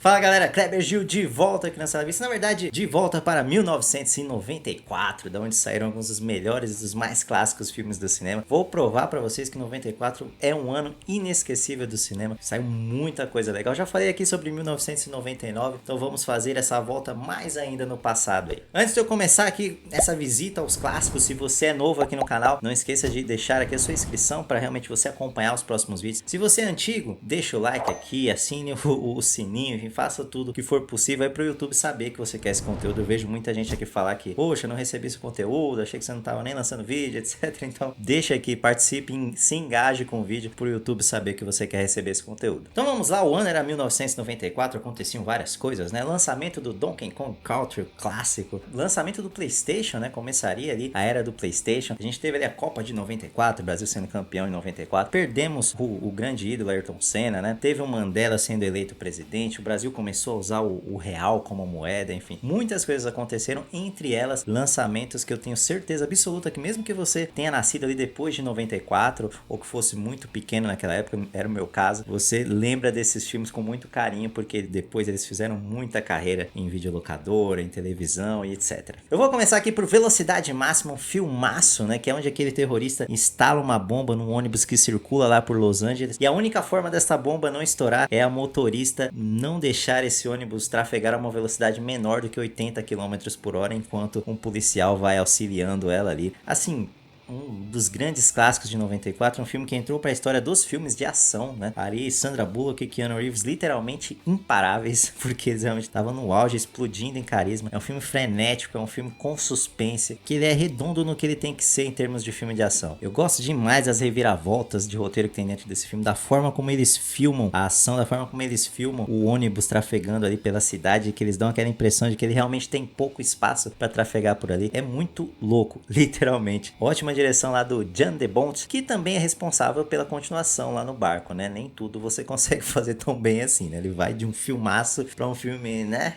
Fala galera, Kleber Gil de volta aqui na Sala Vista, na verdade de volta para 1994, da onde saíram alguns dos melhores e dos mais clássicos filmes do cinema. Vou provar para vocês que 94 é um ano inesquecível do cinema, saiu muita coisa legal. Já falei aqui sobre 1999, então vamos fazer essa volta mais ainda no passado aí. Antes de eu começar aqui essa visita aos clássicos, se você é novo aqui no canal, não esqueça de deixar aqui a sua inscrição para realmente você acompanhar os próximos vídeos. Se você é antigo, deixa o like aqui, assine o sininho, enfim, faça tudo que for possível aí pro YouTube saber que você quer esse conteúdo. Eu vejo muita gente aqui falar que, poxa, não recebi esse conteúdo, achei que você não tava nem lançando vídeo, etc. Então, deixa aqui, participe, se engaje com o vídeo pro YouTube saber que você quer receber esse conteúdo. Então vamos lá, o ano era 1994, aconteciam várias coisas, né? Lançamento do Donkey Kong Country clássico, lançamento do PlayStation, né? Começaria ali a era do PlayStation. A gente teve ali a Copa de 94, o Brasil sendo campeão em 94. Perdemos o grande ídolo Ayrton Senna, né? Teve o Mandela sendo eleito presidente, o Brasil começou a usar o real como moeda, enfim. Muitas coisas aconteceram, entre elas lançamentos que eu tenho certeza absoluta que mesmo que você tenha nascido ali depois de 94 ou que fosse muito pequeno naquela época, era o meu caso, você lembra desses filmes com muito carinho porque depois eles fizeram muita carreira em videolocadora, em televisão e etc. Eu vou começar aqui por Velocidade Máxima, um filmaço, né, que é onde aquele terrorista instala uma bomba num ônibus que circula lá por Los Angeles e a única forma dessa bomba não estourar é a motorista não deixar esse ônibus trafegar a uma velocidade menor do que 80 km por hora enquanto um policial vai auxiliando ela ali. Assim, um dos grandes clássicos de 94, um filme que entrou para a história dos filmes de ação, né? Ali Sandra Bullock e Keanu Reeves literalmente imparáveis, porque eles realmente estavam no auge, explodindo em carisma. É um filme frenético, é um filme com suspense, que ele é redondo no que ele tem que ser em termos de filme de ação. Eu gosto demais das reviravoltas de roteiro que tem dentro desse filme, da forma como eles filmam a ação, da forma como eles filmam o ônibus trafegando ali pela cidade, que eles dão aquela impressão de que ele realmente tem pouco espaço para trafegar por ali. É muito louco, literalmente. Ótima direção lá do Jan de Bont, que também é responsável pela continuação lá no barco, né? Nem tudo você consegue fazer tão bem assim, né? Ele vai de um filmaço pra um filme, né?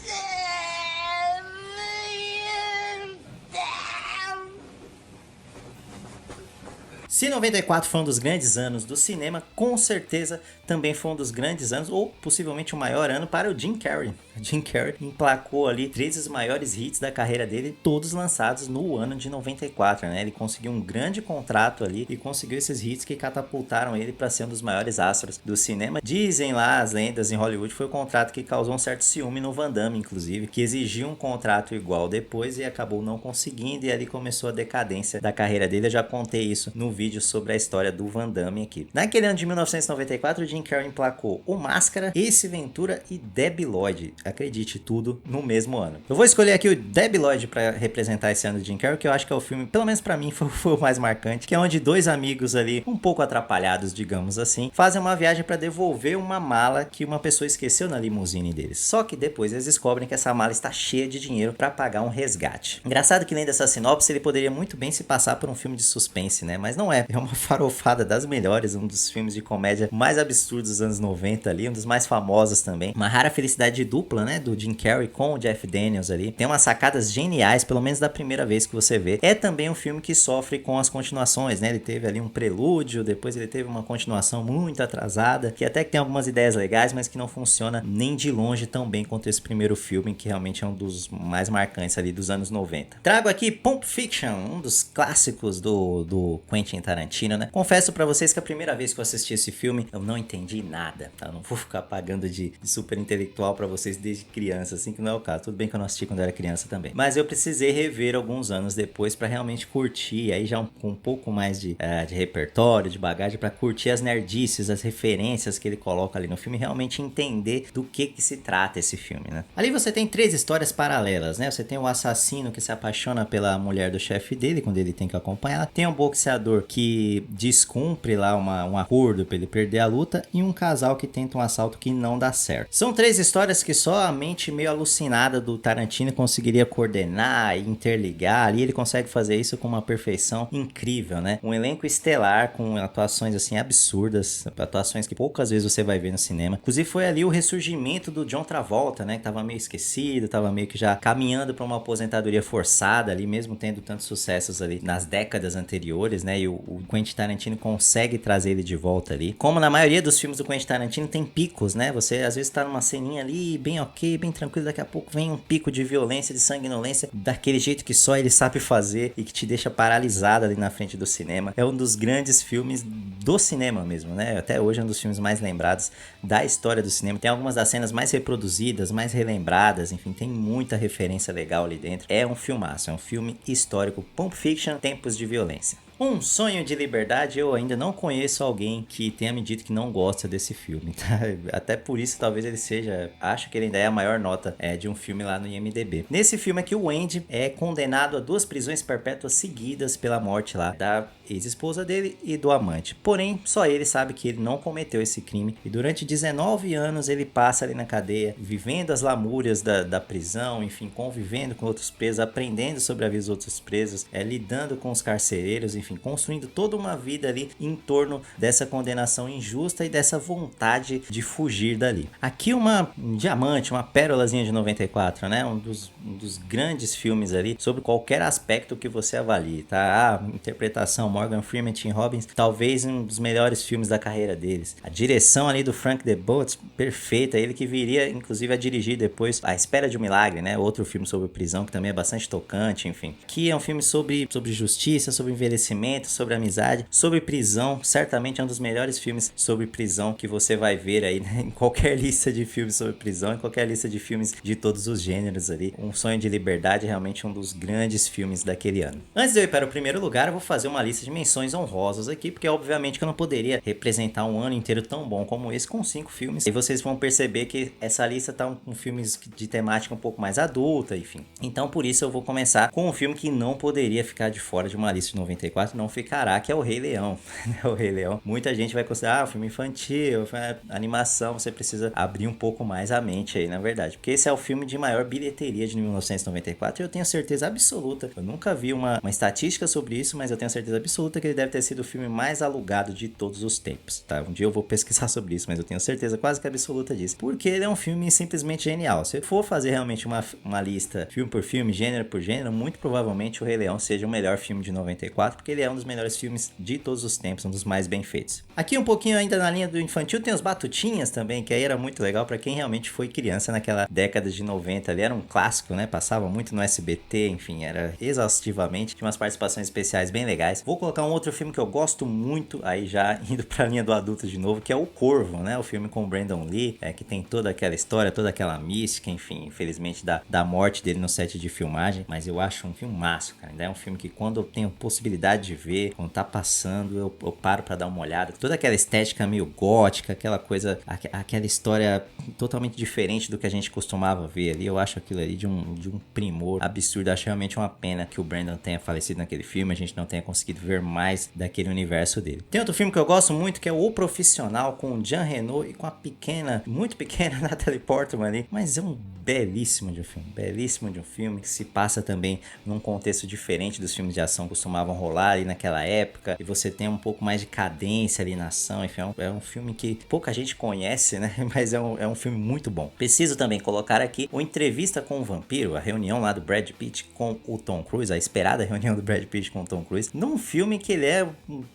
Se 94 foi um dos grandes anos do cinema, com certeza também foi um dos grandes anos, ou possivelmente o maior ano para o Jim Carrey. O Jim Carrey emplacou ali 3 dos maiores hits da carreira dele, todos lançados no ano de 94, né? Ele conseguiu um grande contrato ali e conseguiu esses hits que catapultaram ele para ser um dos maiores astros do cinema. Dizem lá as lendas em Hollywood, foi o contrato que causou um certo ciúme no Van Damme, inclusive, que exigiu um contrato igual depois e acabou não conseguindo, e ali começou a decadência da carreira dele. Eu já contei isso no vídeo sobre a história do Van Damme aqui. Naquele ano de 1994, o Jim Carrey emplacou o Máscara, Ace Ventura e Debi Lloyd. Acredite, tudo no mesmo ano. Eu vou escolher aqui o Debi Lloyd para representar esse ano do Jim Carrey, que eu acho que é o filme, pelo menos para mim, foi o mais marcante, que é onde dois amigos ali, um pouco atrapalhados, digamos assim, fazem uma viagem para devolver uma mala que uma pessoa esqueceu na limusine deles. Só que depois eles descobrem que essa mala está cheia de dinheiro para pagar um resgate. Engraçado que lendo essa sinopse, ele poderia muito bem se passar por um filme de suspense, né? Mas não é. É uma farofada das melhores, um dos filmes de comédia mais absurdos dos anos 90 ali, um dos mais famosos também. Uma rara felicidade dupla, né, do Jim Carrey com o Jeff Daniels ali. Tem umas sacadas geniais, pelo menos da primeira vez que você vê. É também um filme que sofre com as continuações, né? Ele teve ali um prelúdio, depois ele teve uma continuação muito atrasada, que até que tem algumas ideias legais, mas que não funciona nem de longe tão bem quanto esse primeiro filme, que realmente é um dos mais marcantes ali dos anos 90. Trago aqui Pulp Fiction, um dos clássicos do Quentin Tarantino, né? Confesso pra vocês que a primeira vez que eu assisti esse filme, eu não entendi nada, tá? Eu não vou ficar pagando de super intelectual pra vocês desde criança, assim, que não é o caso. Tudo bem que eu não assisti quando eu era criança também. Mas eu precisei rever alguns anos depois pra realmente curtir, aí já com um pouco mais de repertório, de bagagem, pra curtir as nerdices, as referências que ele coloca ali no filme, realmente entender do que se trata esse filme, né? Ali você tem 3 histórias paralelas, né? Você tem o assassino que se apaixona pela mulher do chefe dele, quando ele tem que acompanhar. Tem um boxeador que descumpre lá um acordo para ele perder a luta, e um casal que tenta um assalto que não dá certo. São 3 histórias que só a mente meio alucinada do Tarantino conseguiria coordenar e interligar, ali ele consegue fazer isso com uma perfeição incrível, né? Um elenco estelar com atuações assim absurdas, atuações que poucas vezes você vai ver no cinema. Inclusive foi ali o ressurgimento do John Travolta, né? Que tava meio esquecido, tava meio que já caminhando para uma aposentadoria forçada ali, mesmo tendo tantos sucessos ali nas décadas anteriores, né? E o o Quentin Tarantino consegue trazer ele de volta ali. Como na maioria dos filmes do Quentin Tarantino tem picos, né? Você às vezes tá numa ceninha ali, bem ok, bem tranquilo, daqui a pouco vem um pico de violência, de sanguinolência, daquele jeito que só ele sabe fazer e que te deixa paralisado ali na frente do cinema. É um dos grandes filmes do cinema mesmo, né? Até hoje é um dos filmes mais lembrados da história do cinema. Tem algumas das cenas mais reproduzidas, mais relembradas, enfim, tem muita referência legal ali dentro. É um filmaço, é um filme histórico. Pulp Fiction, Tempos de Violência. Um Sonho de Liberdade, eu ainda não conheço alguém que tenha me dito que não gosta desse filme, tá? Até por isso talvez ele seja, acho que ele ainda é a maior nota de um filme lá no IMDb. Nesse filme aqui o Andy é condenado a 2 prisões perpétuas seguidas pela morte lá da ex-esposa dele e do amante. Porém, só ele sabe que ele não cometeu esse crime e durante 19 anos ele passa ali na cadeia, vivendo as lamúrias da prisão, enfim, convivendo com outros presos, aprendendo sobre a vida dos outros presos, lidando com os carcereiros, enfim, construindo toda uma vida ali em torno dessa condenação injusta e dessa vontade de fugir dali. Aqui um diamante, uma pérolazinha de 94, né? Um dos grandes filmes ali sobre qualquer aspecto que você avalie, tá? A interpretação, Morgan Freeman, Tim Robbins, talvez um dos melhores filmes da carreira deles. A direção ali do Frank Drebin, perfeita, ele que viria inclusive a dirigir depois A Espera de um Milagre, né? Outro filme sobre prisão que também é bastante tocante, enfim. Que é um filme sobre justiça, sobre envelhecimento, sobre amizade, sobre prisão. Certamente é um dos melhores filmes sobre prisão que você vai ver aí, né? Em qualquer lista de filmes sobre prisão, em qualquer lista de filmes de todos os gêneros ali. Um Sonho de Liberdade é realmente um dos grandes filmes daquele ano. Antes de eu ir para o primeiro lugar, eu vou fazer uma lista de menções honrosas aqui, porque obviamente que eu não poderia representar um ano inteiro tão bom como esse com 5 filmes. E vocês vão perceber que essa lista tá com filmes de temática um pouco mais adulta, enfim. Então por isso eu vou começar com um filme que não poderia ficar de fora de uma lista de 94, não ficará, que é o Rei Leão. O Rei Leão. Muita gente vai considerar, filme infantil, animação, você precisa abrir um pouco mais a mente aí, na verdade. Porque esse é o filme de maior bilheteria de 1994 e eu tenho certeza absoluta, eu nunca vi uma estatística sobre isso, mas eu tenho certeza absoluta que ele deve ter sido o filme mais alugado de todos os tempos, tá? Um dia eu vou pesquisar sobre isso, mas eu tenho certeza quase que absoluta disso. Porque ele é um filme simplesmente genial. Se for fazer realmente uma lista filme por filme, gênero por gênero, muito provavelmente o Rei Leão seja o melhor filme de 94, porque ele é um dos melhores filmes de todos os tempos, um dos mais bem feitos. Aqui um pouquinho ainda na linha do infantil tem os Batutinhas também, que aí era muito legal pra quem realmente foi criança naquela década de 90 ali, era um clássico, né? Passava muito no SBT, enfim, era exaustivamente, tinha umas participações especiais bem legais. Vou colocar um outro filme que eu gosto muito, aí já indo pra linha do adulto de novo, que é O Corvo, né? O filme com o Brandon Lee, que tem toda aquela história, toda aquela mística, enfim, infelizmente da morte dele no set de filmagem, mas eu acho um filmaço, cara. Ainda é um filme que quando eu tenho possibilidade de ver, quando tá passando, eu paro pra dar uma olhada. Toda aquela estética meio gótica, aquela coisa, aquela história totalmente diferente do que a gente costumava ver ali, eu acho aquilo ali de um primor absurdo. Acho realmente uma pena que o Brandon tenha falecido naquele filme, a gente não tenha conseguido ver mais daquele universo dele. Tem outro filme que eu gosto muito, que é O Profissional, com o Jean Reno e com a pequena, muito pequena Natalie Portman ali, mas é um belíssimo de um filme que se passa também num contexto diferente dos filmes de ação que costumavam rolar ali naquela época, e você tem um pouco mais de cadência ali na ação, enfim, é um filme que pouca gente conhece, né, mas é um filme muito bom. Preciso também colocar aqui o Entrevista com o Vampiro, a reunião lá do Brad Pitt com o Tom Cruise, a esperada reunião do Brad Pitt com o Tom Cruise, num filme que ele é,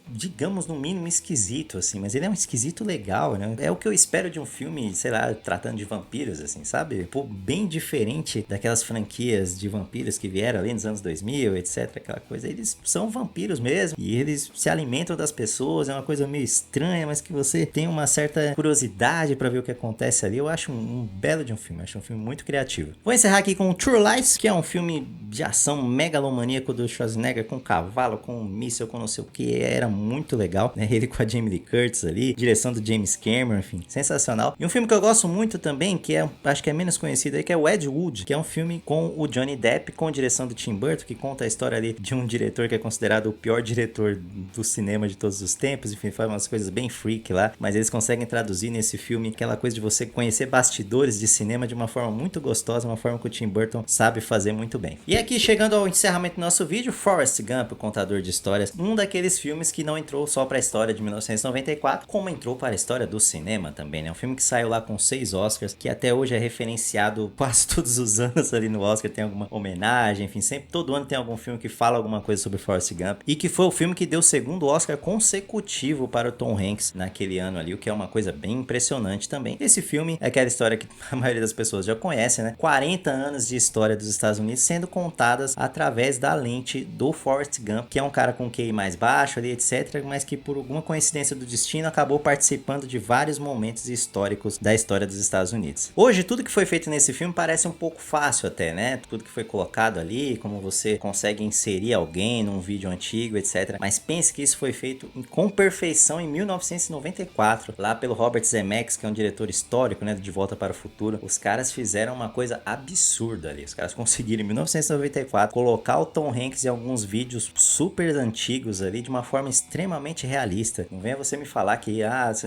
digamos, no mínimo esquisito, assim, mas ele é um esquisito legal, né, é o que eu espero de um filme, sei lá, tratando de vampiros, assim, sabe, pô, bem diferente daquelas franquias de vampiros que vieram ali nos anos 2000, etc, aquela coisa, eles são vampiros mesmo, e eles se alimentam das pessoas, é uma coisa meio estranha, mas que você tem uma certa curiosidade pra ver o que acontece ali. Eu acho um belo de um filme, acho um filme muito criativo. Vou encerrar aqui com True Lies, que é um filme de ação megalomaníaco do Schwarzenegger, com cavalo, com míssil, com não sei o que, era muito legal, né? Ele com a Jamie Lee Curtis ali, direção do James Cameron, enfim, sensacional. E um filme que eu gosto muito também, que acho que é menos conhecido aí, que é o Ed Wood, que é um filme com o Johnny Depp, com direção do Tim Burton, que conta a história ali de um diretor que é considerado o pior diretor do cinema de todos os tempos, enfim, faz umas coisas bem freak lá, mas eles conseguem traduzir nesse filme aquela coisa de você conhecer bastidores de cinema de uma forma muito gostosa, uma forma que o Tim Burton sabe fazer muito bem. E aqui, chegando ao encerramento do nosso vídeo, Forrest Gump, o contador de histórias, um daqueles filmes que não entrou só para a história de 1994, como entrou para a história do cinema também, né? Um filme que saiu lá com 6 Oscars, que até hoje é referenciado quase todos os anos ali no Oscar, tem alguma homenagem, enfim, sempre, todo ano tem algum filme que fala alguma coisa sobre Forrest Gump, e que foi o filme que deu o segundo Oscar consecutivo para o Tom Hanks naquele ano ali, o que é uma coisa bem impressionante também. Esse filme é aquela história que a maioria das pessoas já conhece, né? 40 anos de história dos Estados Unidos sendo contadas através da lente do Forrest Gump, que é um cara com QI mais baixo ali, etc, mas que por alguma coincidência do destino acabou participando de vários momentos históricos da história dos Estados Unidos. Hoje, tudo que foi feito nesse filme parece um pouco fácil até, né? Tudo que foi colocado ali, como você consegue inserir alguém num vídeo antigo, etc. Mas pense que isso foi feito com perfeição em 1994, lá pelo Robert Zemeckis, que é um diretor histórico, né, de Volta para o Futuro. Os caras fizeram uma coisa absurda ali. Os caras conseguiram em 1994 colocar o Tom Hanks em alguns vídeos super antigos ali de uma forma extremamente realista. Não venha você me falar que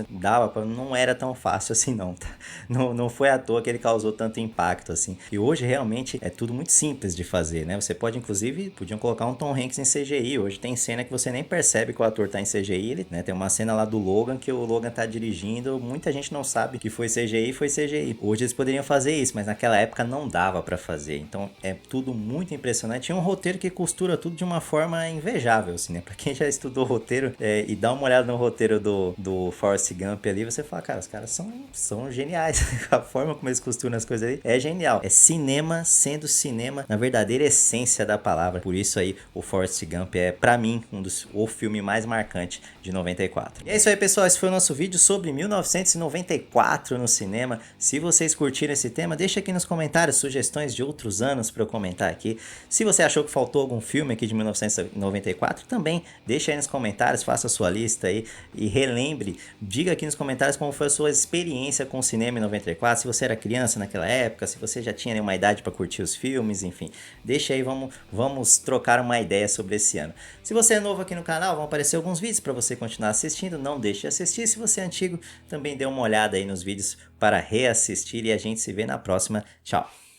dava pra... não era tão fácil assim não, tá? Não foi à toa que ele causou tanto impacto assim. E hoje realmente é tudo muito simples de fazer, né? Você pode inclusive, podiam colocar um Tom Hanks em CGI. Hoje tem cena que você nem percebe que o ator tá em CGI, ele, né? Tem uma cena lá do Logan que o Logan tá dirigindo, muita gente não sabe que foi CGI, foi CGI. Hoje eles poderiam fazer isso, mas naquela época não dava pra fazer. Então é tudo muito impressionante. Tinha um roteiro que costura tudo de uma forma invejável, assim, né? Pra quem já estudou roteiro e dá uma olhada no roteiro do Forrest Gump ali, você fala, cara, os caras são geniais. A forma como eles costuram as coisas ali é genial. É cinema sendo cinema na verdadeira essência da palavra. Por isso aí o Forrest Gump é, pra mim, o filme mais marcante de 94. E é isso aí, pessoal. Esse foi o nosso vídeo sobre 1994 no cinema. Se vocês curtiram esse tema, deixa aqui nos comentários sugestões de outros anos para eu comentar aqui. Se você achou que faltou algum filme aqui de 1994, também deixa aí nos comentários, faça a sua lista aí e relembre, diga aqui nos comentários como foi a sua experiência com o cinema em 94, se você era criança naquela época, se você já tinha uma idade para curtir os filmes, enfim. Deixa aí, vamos trocar uma ideia sobre esse ano. Se você é novo aqui no canal, vão aparecer alguns vídeos para você continuar assistindo, não deixe de assistir. Se você é antigo, também dê uma olhada aí nos vídeos para reassistir e a gente se vê na próxima. Tchau!